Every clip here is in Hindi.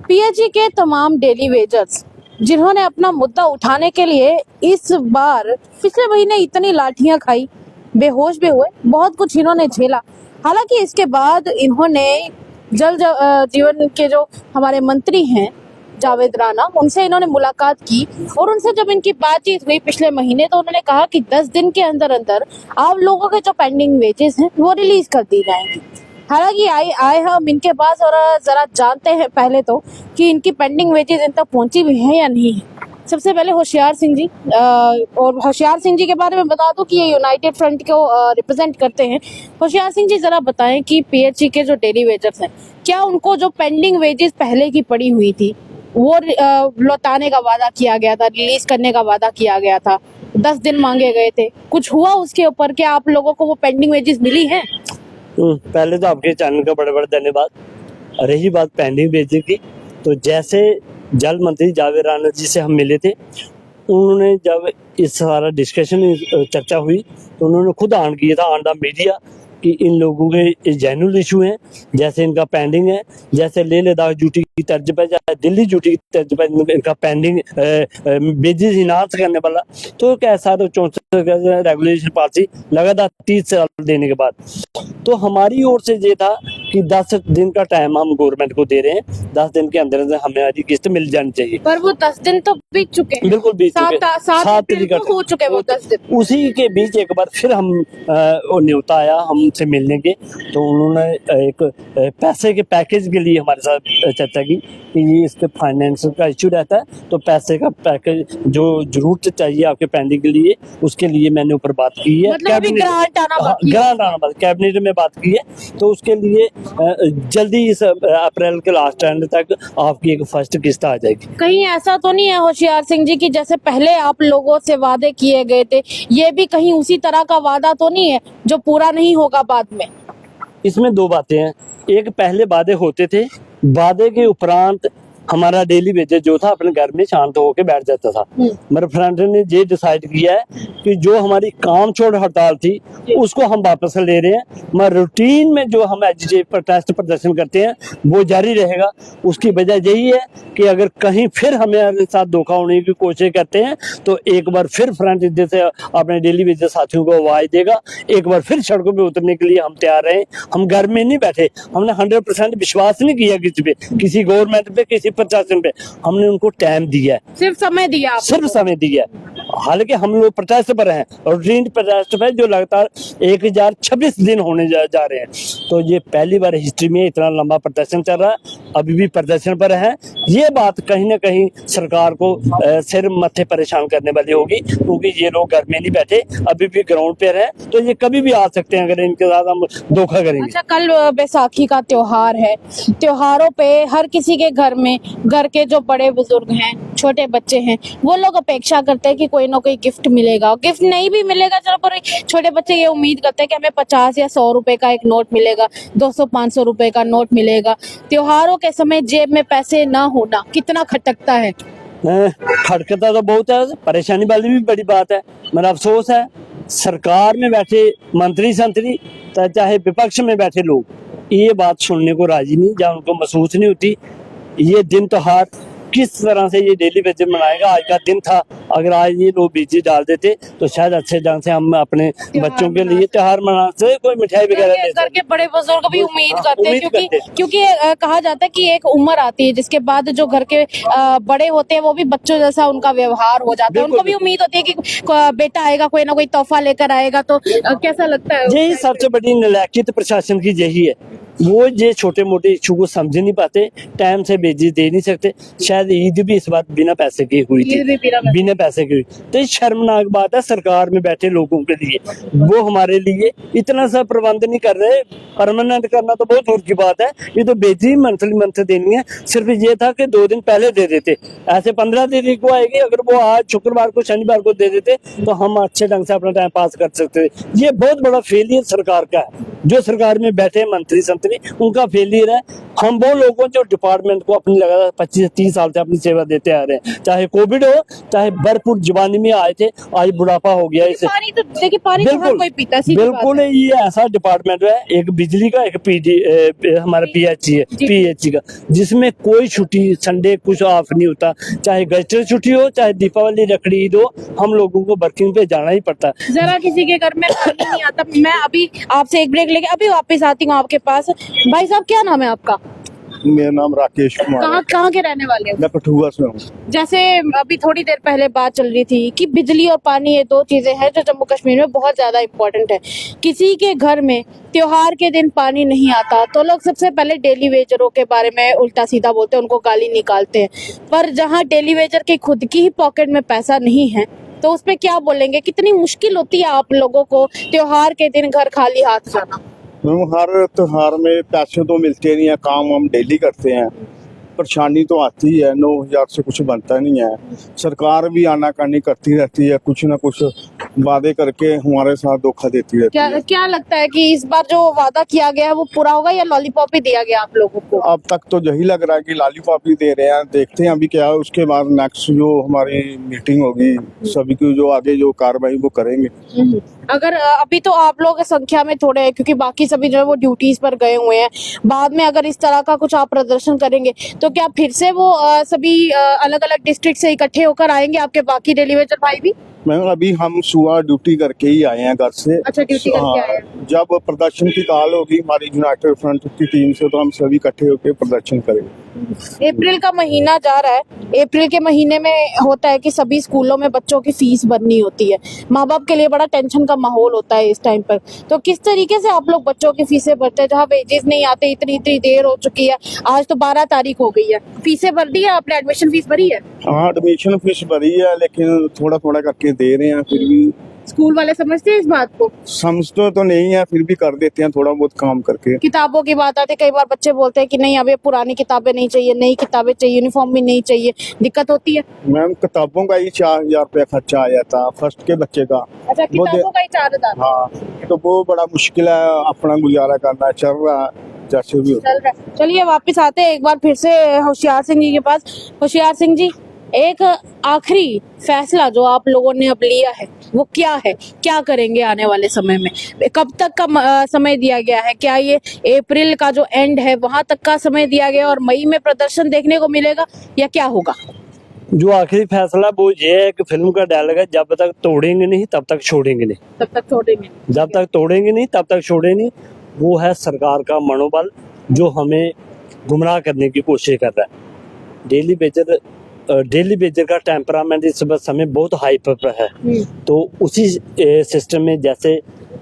पीएचई के तमाम डेली वेजर्स जिन्होंने अपना मुद्दा उठाने के लिए इस बार पिछले महीने इतनी लाठियां खाई, बेहोश भी हुए, बहुत कुछ इन्होंने झेला। हालांकि इसके बाद इन्होंने जीवन के जो हमारे मंत्री हैं जावेद राणा, उनसे इन्होंने मुलाकात की और उनसे जब इनकी बातचीत हुई पिछले महीने, तो उन्होंने कहा कि 10 दिन के अंदर अंदर आप लोगों के जो पेंडिंग वेजेस हैं वो रिलीज कर दी जाएंगी। हालांकि आए हम इनके पास और जरा जानते हैं पहले तो कि इनकी पेंडिंग वेजेस इन तक पहुंची भी है या नहीं है। सबसे पहले होशियार सिंह जी, और होशियार सिंह जी के बारे में बता दूं कि ये यूनाइटेड फ्रंट को रिप्रेजेंट करते हैं। होशियार सिंह जी, जरा बताएं कि पीएचई के जो डेली वेजर्स हैं, क्या उनको जो पेंडिंग वेजेस पहले की पड़ी हुई थी वो लौटाने का वादा किया गया था, रिलीज करने का वादा किया गया था, 10 दिन मांगे गए थे, कुछ हुआ उसके ऊपर? क्या आप लोगों को वो पेंडिंग वेजेस मिली है? पहले तो आपके चैनल का बड़ा बड़ा धन्यवाद। रही बात पेंडिंग वेजेस की, तो जैसे जल मंत्री जावेद राणा जी से हम मिले थे, उन्होंने जब इस सारा डिस्कशन चर्चा हुई तो उन्होंने खुद ऑन किया था ऑन द मीडिया कि इन लोगों के जेन्युइन इशू हैं, जैसे इनका पेंडिंग है, जैसे लेह लद्दाख ड्यूटी की तर्ज पर या दिल्ली ड्यूटी की तर्ज पर इनका पेंडिंग बेजिस इनार्स करने वाला, तो कैसा तो 64 रेगुलेशन पॉलिसी लगातार 30 साल देने के बाद, तो हमारी ओर से ये था कि 10 दिन का टाइम हम गवर्नमेंट को दे रहे हैं, 10 दिन के अंदर हमें किस्त मिल जानी चाहिए। पर वो 10 दिन तो बीत चुके हैं। बिल्कुल बीत चुके, 7 दिन तो हो चुके वो 10 दिन। उसी के बीच एक बार फिर हम न्योता आया हमसे मिलने के, तो उन्होंने एक पैसे के पैकेज के लिए हमारे साथ चर्चा की कि ये इसके फाइनेंस का इश्यू रहता है, तो पैसे का पैकेज जो जरूरत चाहिए आपके पेंडिंग के लिए, उसके लिए मैंने ऊपर बात की है। मतलब अभी ग्रांट आना बाकी है। ग्रांट आना बाकी, कैबिनेट में बात की है, तो उसके लिए जल्दी इस अप्रैल के लास्ट एंड तक आपकी एक फर्स्ट किस्त आ जाएगी। कहीं ऐसा तो नहीं है होशियार सिंह जी कि जैसे पहले आप लोगों से वादे किए गए थे, ये भी कहीं उसी तरह का वादा तो नहीं है जो पूरा नहीं होगा बाद में? इसमें दो बातें हैं। एक, पहले वादे होते थे, वादे के उपरांत हमारा डेली वेजेस जो था अपने घर में शांत होकर बैठ जाता था। मेरे फ्रेंड ने ये डिसाइड किया है कि जो हमारी काम छोड़ हड़ताल थी उसको हम वापस ले रहे हैं, मगर रूटीन में जो हम प्रोटेस्ट प्रदर्शन करते हैं वो जारी रहेगा। उसकी वजह यही है कि अगर कहीं फिर हमारे साथ धोखा होने की कोशिश करते हैं तो एक बार फिर फ्रंट जैसे अपने डेली वेजेस साथियों को आवाज देगा, एक बार फिर सड़कों पे उतरने के लिए हम तैयार रहे। हम घर में नहीं बैठे, हमने 100% विश्वास नहीं किया किसी पे, किसी गवर्नमेंट पे, किसी प्रशासन पे, हमने उनको टाइम दिया है, सिर्फ समय दिया, सिर्फ समय दिया है। हालांकि हम लोग प्रोटेस्ट पर हैं और ड्रीम प्रोटेस्ट पर जो लगातार 1026 दिन होने जा रहे हैं, तो ये पहली बार हिस्ट्री में इतना लंबा प्रदर्शन चल रहा है, अभी भी प्रदर्शन पर है। ये बात कहीं ना कहीं सरकार को सिर मत्थे परेशान करने वाली होगी, क्योंकि ये लोग घर में नहीं बैठे, अभी भी ग्राउंड पे हैं, तो ये कभी भी आ सकते हैं अगर इनके साथ हम धोखा करेंगे। अच्छा, कल बैसाखी का त्योहार है, त्योहारों पे हर किसी के घर में, घर के जो बड़े बुजुर्ग हैं, छोटे बच्चे हैं, वो लोग अपेक्षा करते हैं कि कोई ना कोई गिफ्ट मिलेगा। गिफ्ट नहीं भी मिलेगा चलो, पर छोटे बच्चे ये उम्मीद करते हैं कि हमें 50 या 100 रुपए का एक नोट मिलेगा, 200-500 रुपए का नोट मिलेगा। त्योहारों के समय जेब में पैसे ना होना कितना खटकता है? खटकता तो बहुत है, परेशानी वाली भी बड़ी बात है। मेरा अफसोस है सरकार में बैठे मंत्री संतरी चाहे विपक्ष में बैठे लोग ये बात सुनने को राजी नहीं, या उनको महसूस नहीं होती ये दिन त्योहार किस तरह से ये डेली वेजेस मनाएगा। आज का दिन था, अगर आज ये लोग बीजी डाल देते तो शायद अच्छे ढंग से हम अपने बच्चों के लिए त्योहार मना से कोई मिठाई वगैरह दे। घर के बड़े बुजुर्ग भी उम्मीद करते हैं, क्योंकि कहा जाता है कि एक उम्र आती है जिसके बाद जो घर के बड़े होते हैं वो भी बच्चों जैसा उनका व्यवहार हो जाता है। उनको भी उम्मीद होती है कि बेटा आएगा, कोई ना कोई तोहफा लेकर आएगा। तो कैसा लगता है? यही सबसे बड़ी नालायकी प्रशासन की यही है, वो ये छोटे मोटे इशू को समझ नहीं पाते, टाइम से बेजी दे नहीं सकते। शायद ईद भी इस बार बिना पैसे की हुई थी, बिना पैसे की हुई, तो ये शर्मनाक बात है सरकार में बैठे लोगों के लिए। वो हमारे लिए इतना सा प्रबंध नहीं कर रहे, परमानेंट करना तो बहुत दूर की बात है। ये तो बेजी मंथली देनी है, सिर्फ ये था कि 2 दिन पहले दे देते, ऐसे 15 तारीख को आएगी, अगर वो आज शुक्रवार को शनिवार को दे देते तो हम अच्छे ढंग से अपना टाइम पास कर सकते थे। ये बहुत बड़ा फेलियर सरकार का है, जो सरकार में बैठे मंत्री संतरी उनका फेलियर है। हम वो लोगों जो डिपार्टमेंट को अपनी लगातार 25 से 30 साल से अपनी सेवा देते आ रहे हैं, चाहे कोविड हो, चाहे भरपूर जवानी में आए थे, आज बुढ़ापा हो गया इसे। पानी तो देखिए, पानी तो हर कोई पीता है, सीधी बात बिल्कुल है। ये ऐसा डिपार्टमेंट है, एक बिजली का, एक हमारा पीएचई है, पीएचई का, जिसमें कोई छुट्टी संडे कुछ ऑफ नहीं होता, चाहे गजटर छुट्टी हो, चाहे दीपावली रखड़ी ईद हो, हम लोगों को वर्किंग पे जाना ही पड़ता है। जरा किसी के घर में पानी नहीं आता। मैं अभी आपसे एक ब्रेक लेके अभी वापस आती हूँ आपके पास। भाई साहब, क्या नाम है आपका? मेरा नाम राकेश कुमार है। कहाँ के रहने वाले हैं? मैं कठुआ से हूँ। जैसे अभी थोड़ी देर पहले बात चल रही थी कि बिजली और पानी ये दो चीजें हैं जो जम्मू कश्मीर में बहुत ज्यादा इम्पोर्टेंट है। किसी के घर में त्योहार के दिन पानी नहीं आता तो लोग सबसे पहले डेली वेजरों के बारे में उल्टा सीधा बोलते हैं, उनको गाली निकालते हैं। पर जहाँ डेली वेजर की खुद की ही पॉकेट में पैसा नहीं है तो उस पे क्या बोलेंगे? कितनी मुश्किल होती है आप लोगों को त्योहार के दिन घर खाली हाथ जाना? हर त्योहार में पैसे तो मिलते नहीं है, काम हम डेली करते हैं, परेशानी तो आती है। 9,000 से कुछ बनता नहीं है। सरकार भी आनाकानी करती रहती है, कुछ ना कुछ वादे करके हमारे साथ धोखा देती रहती है। क्या लगता है कि इस बार जो वादा किया गया है वो पूरा होगा या लॉलीपॉप ही दिया गया आप लोगों को? अब तक तो यही लग रहा है कि लॉलीपॉप ही दे रहे हैं। देखते हैं अभी क्या है, उसके बाद नेक्स्ट जो हमारी मीटिंग होगी, सभी की जो आगे जो कार्रवाई वो करेंगे। अगर अभी तो आप लोग संख्या में थोड़े हैं क्योंकि बाकी सभी जो है वो ड्यूटीज पर गए हुए हैं, बाद में अगर इस तरह का कुछ आप प्रदर्शन करेंगे तो क्या फिर से वो सभी अलग अलग डिस्ट्रिक्ट से इकट्ठे होकर आएंगे आपके बाकी डेलीवेटर भाई भी? मैं अभी हम सुबह ड्यूटी करके ही आए हैं घर से। अच्छा, ड्यूटी करके आए हैं। जब प्रदर्शन की कॉल होगी हमारी यूनाइटेड फ्रंट की टीम से तो हम सभी इकट्ठे होकर प्रदर्शन करेंगे। अप्रैल का महीना जा रहा है। अप्रैल के महीने में होता है कि सभी स्कूलों में बच्चों की फीस भरनी होती है। माँ बाप के लिए बड़ा टेंशन का माहौल होता है इस टाइम पर। तो किस तरीके से आप लोग बच्चों की फीसें भरते हैं? जहाँ वेजेस नहीं आते, इतनी देर हो चुकी है, आज तो 12 तारीख हो गई है, फीसें भर दी है आपने? एडमिशन फीस भरी है? हाँ, एडमिशन फीस भरी है, लेकिन थोड़ा थोड़ा करके दे रहे हैं। फिर भी स्कूल वाले समझते हैं इस बात को? समझते तो नहीं है, फिर भी कर देते हैं थोड़ा बहुत काम करके। किताबों की बात आती है, कई बार बच्चे बोलते हैं कि नहीं अब ये पुरानी किताबें नहीं चाहिए, नई किताबें चाहिए, यूनिफॉर्म भी नहीं चाहिए। दिक्कत होती है? मैम, किताबों का ही 4,000 रुपया खर्चा आया था फर्स्ट के बच्चे का। अच्छा, किताबों का ही 4,000? हाँ, तो वो बड़ा मुश्किल है, अपना गुजारा करना चल रहा है जैसे भी हो। चल रहा है। चलिए वापस आते हैं एक बार फिर से होशियार सिंह जी के पास। होशियार सिंह जी, एक आखिरी फैसला जो आप लोगों ने अब लिया है वो क्या है? क्या करेंगे आने वाले समय में? कब तक का समय दिया गया है? क्या ये अप्रैल का जो एंड है वहां तक का समय दिया गया और मई में प्रदर्शन देखने को मिलेगा या क्या होगा? जो आखिरी फैसला वो ये है कि फिल्म का डायलॉग है, जब तक तोड़ेंगे नहीं तब तक छोड़ेंगे नहीं। तब तक छोड़ेंगे? जब तक तोड़ेंगे नहीं तब तक छोड़ेंगे नहीं। वो है सरकार का मनोबल जो हमें गुमराह करने की कोशिश कर रहा है। डेली बेजर का टेम्परामेंट इस समय बहुत हाई पर है। तो उसी सिस्टम में जैसे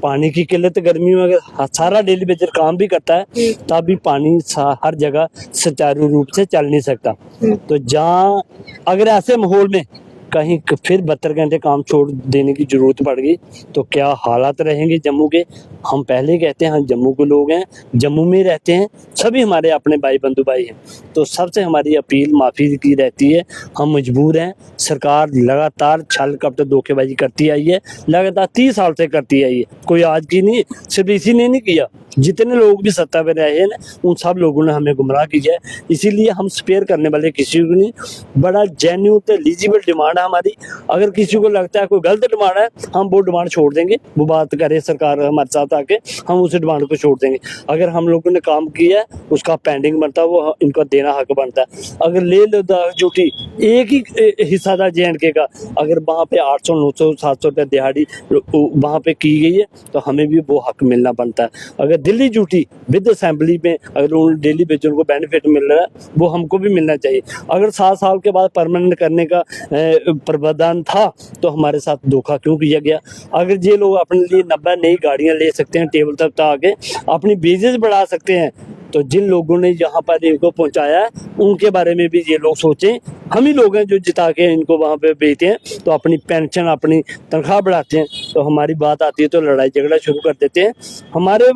पानी की किल्लत गर्मी में अगर सारा डेली बेजर काम भी करता है तभी पानी हर जगह सुचारू रूप से चल नहीं सकता। तो जहाँ अगर ऐसे माहौल में कहीं फिर 72 घंटे काम छोड़ देने की जरूरत पड़ गई तो क्या हालात रहेंगे जम्मू के? हम पहले कहते हैं हम जम्मू के लोग हैं, जम्मू में रहते हैं, सभी हमारे अपने भाई बंधु भाई हैं। तो सबसे हमारी अपील माफ़ी की रहती है, हम मजबूर हैं। सरकार लगातार छल कपट धोखेबाजी करती आई है, लगातार 30 साल से करती आई है, कोई आज की नहीं, सिर्फ इसी ने नहीं किया, जितने लोग भी सत्ता में रहे हैं उन सब लोगों ने हमें गुमराह किया है। इसीलिए हम स्पेयर करने वाले किसी को नहीं। बड़ा जेन्युइन तो एलिजिबल डिमांड है हमारी। अगर किसी को लगता है कोई गलत डिमांड है, हम वो डिमांड छोड़ देंगे, वो बात करे सरकार हमारे साथ आके, हम उस डिमांड को छोड़ देंगे। अगर हम लोगों ने काम किया है उसका पेंडिंग बनता है, वो इनका देना हक बनता है। अगर ले लद्दाख ड्यूटी एक ही हिस्सा था JNK का, अगर वहाँ पे 800 900 700 रुपये दिहाड़ी वहाँ पे की गई है तो हमें भी वो हक मिलना बनता है। अगर दिल्ली ड्यूटी विद असेंबली में अगर उन डेली बेजर को बेनिफिट मिल रहा है वो हमको भी मिलना चाहिए। अगर 7 साल के बाद परमानेंट करने का प्रावधान था तो हमारे साथ धोखा क्यों किया गया? अगर ये लोग अपने लिए 90 नई गाड़ियां ले सकते हैं, टेबल तक आके अपनी बिजनेस बढ़ा सकते हैं, तो जिन लोगों ने यहाँ पर इनको पहुंचाया है उनके बारे में भी ये लोग सोचें। हम ही लोग हैं जो जिता के इनको वहाँ पे भेजते हैं, तो अपनी पेंशन अपनी तनख्वाह बढ़ाते हैं। तो हमारी बात आती है तो लड़ाई झगड़ा शुरू कर देते हैं। हमारे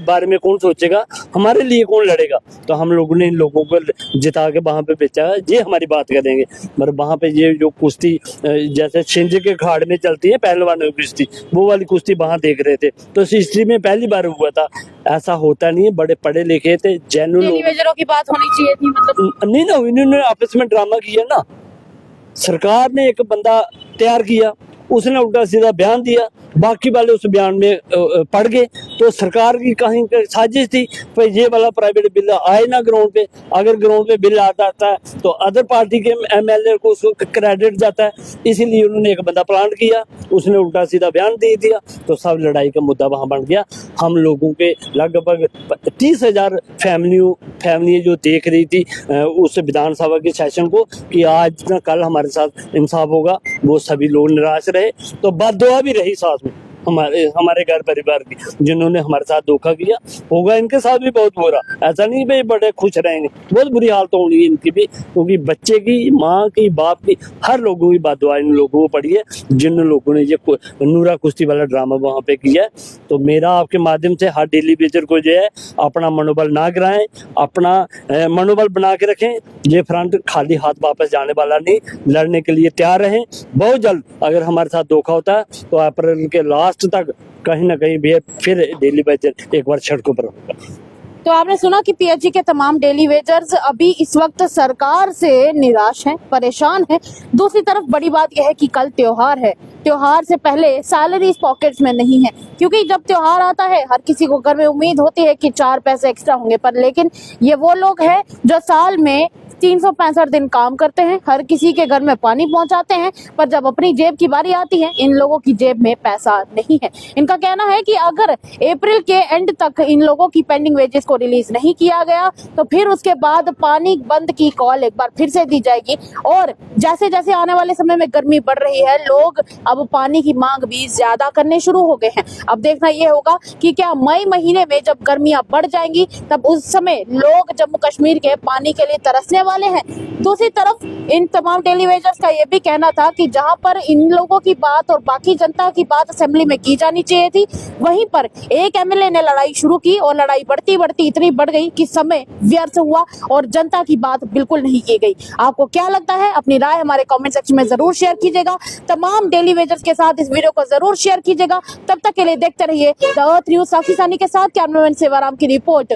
बारे में कौन सोचेगा, हमारे लिए कौन लड़ेगा? तो हम लोगों ने इन लोगों को जिता के वहाँ पे बेचा है, ये हमारी बात करेंगे। मगर वहाँ पे ये जो कुश्ती जैसे छिंज के अखाड़े में चलती है पहलवानों की कुश्ती, वो वाली कुश्ती वहाँ देख रहे थे। तो हिस्ट्री में पहली बार हुआ था, ऐसा होता नहीं है। बड़े पढ़े लिखे लिखे थे, जेन्युइन डेली लोग। वेजरों की बात होनी चाहिए थी, मतलब नहीं ना हुई, इन्होंने आपस में ड्रामा किया ना। सरकार ने एक बंदा तैयार किया, उसने उल्टा सीधा बयान दिया, बाकी वाले उस बयान में पड़ गए। तो सरकार की कहीं साजिश थी भाई ये वाला प्राइवेट बिल आए ना ग्राउंड पे। अगर ग्राउंड पे बिल आता है तो अदर पार्टी के एमएलए को उसको क्रेडिट जाता है, इसीलिए उन्होंने एक बंदा प्लांट किया, उसने उल्टा सीधा बयान दे दिया, तो सब लड़ाई का मुद्दा वहां बन गया। हम लोगों के लगभग 30,000 फैमिली जो देख रही थी उस विधानसभा के सेशन को कि आज ना कल हमारे साथ इंसाफ होगा, वो सभी लोग निराश रहे। तो बददुआ भी रही साथ में हमारे घर परिवार की, जिन्होंने हमारे साथ धोखा किया। होगा इनके साथ भी बहुत बुरा, ऐसा नहीं भाई बड़े खुश रहेंगे, बहुत बुरी हालत होगी इनकी भी, क्योंकि बच्चे की, माँ की, बाप की, हर लोगों की बददुआ इन लोगों को पड़ी है जिन लोगों ने ये नूरा कुश्ती वाला ड्रामा वहां पे किया है। तो मेरा आपके माध्यम से हर डेली वेजर को जो है अपना मनोबल ना गिराएं, अपना मनोबल बना के रखें। ये फ्रंट खाली हाथ वापस जाने वाला नहीं, लड़ने के लिए तैयार रहें। बहुत जल्द अगर हमारे साथ धोखा होता है तो अप्रैल के लास्ट तक कहीं ना कहीं भी फिर डेली वेजर एक बार सड़कों पर होगा। तो आपने सुना कि पीएचई के तमाम डेली वेजर्स अभी इस वक्त सरकार से निराश हैं, परेशान हैं। दूसरी तरफ बड़ी बात यह है कि कल त्योहार है, त्योहार से पहले सैलरी पॉकेट्स में नहीं है, क्योंकि जब त्योहार आता है हर किसी को घर में उम्मीद होती है कि 4 पैसे एक्स्ट्रा होंगे, पर लेकिन ये वो लोग हैं जो साल में 365 दिन काम करते हैं, हर किसी के घर में पानी पहुंचाते हैं, पर जब अपनी जेब की बारी आती है इन लोगों की जेब में पैसा नहीं है। इनका कहना है कि अगर अप्रैल के एंड तक इन लोगों की पेंडिंग वेजेस को रिलीज नहीं किया गया तो फिर उसके बाद पानी बंद की कॉल एक बार फिर से दी जाएगी। और जैसे जैसे आने वाले समय में गर्मी बढ़ रही है, लोग अब पानी की मांग भी ज्यादा करने शुरू हो गए हैं। अब देखना यह होगा कि क्या मई महीने में जब गर्मियां बढ़ जाएंगी तब उस समय लोग जम्मू कश्मीर के पानी के लिए तरसने वाले हैं। दूसरी तरफ इन तमाम डेली वेजर्स का यह भी कहना था कि जहां पर इन लोगों की बात और बाकी जनता की बात असेंबली में की जानी चाहिए थी, वहीं पर एक एमएलए ने लड़ाई शुरू की और लड़ाई बढ़ती बढ़ती इतनी बढ़ गई कि समय व्यर्थ हुआ और जनता की बात बिल्कुल नहीं की गई। आपको क्या लगता है? अपनी राय हमारे कमेंट सेक्शन में जरूर शेयर कीजिएगा। तमाम डेली वेजर्स के साथ इस वीडियो को जरूर शेयर कीजिएगा। तब तक के लिए देखते रहिए द अर्थ न्यूज। साक्षी सानी के साथ कैमरामैन सेवाराम की रिपोर्ट।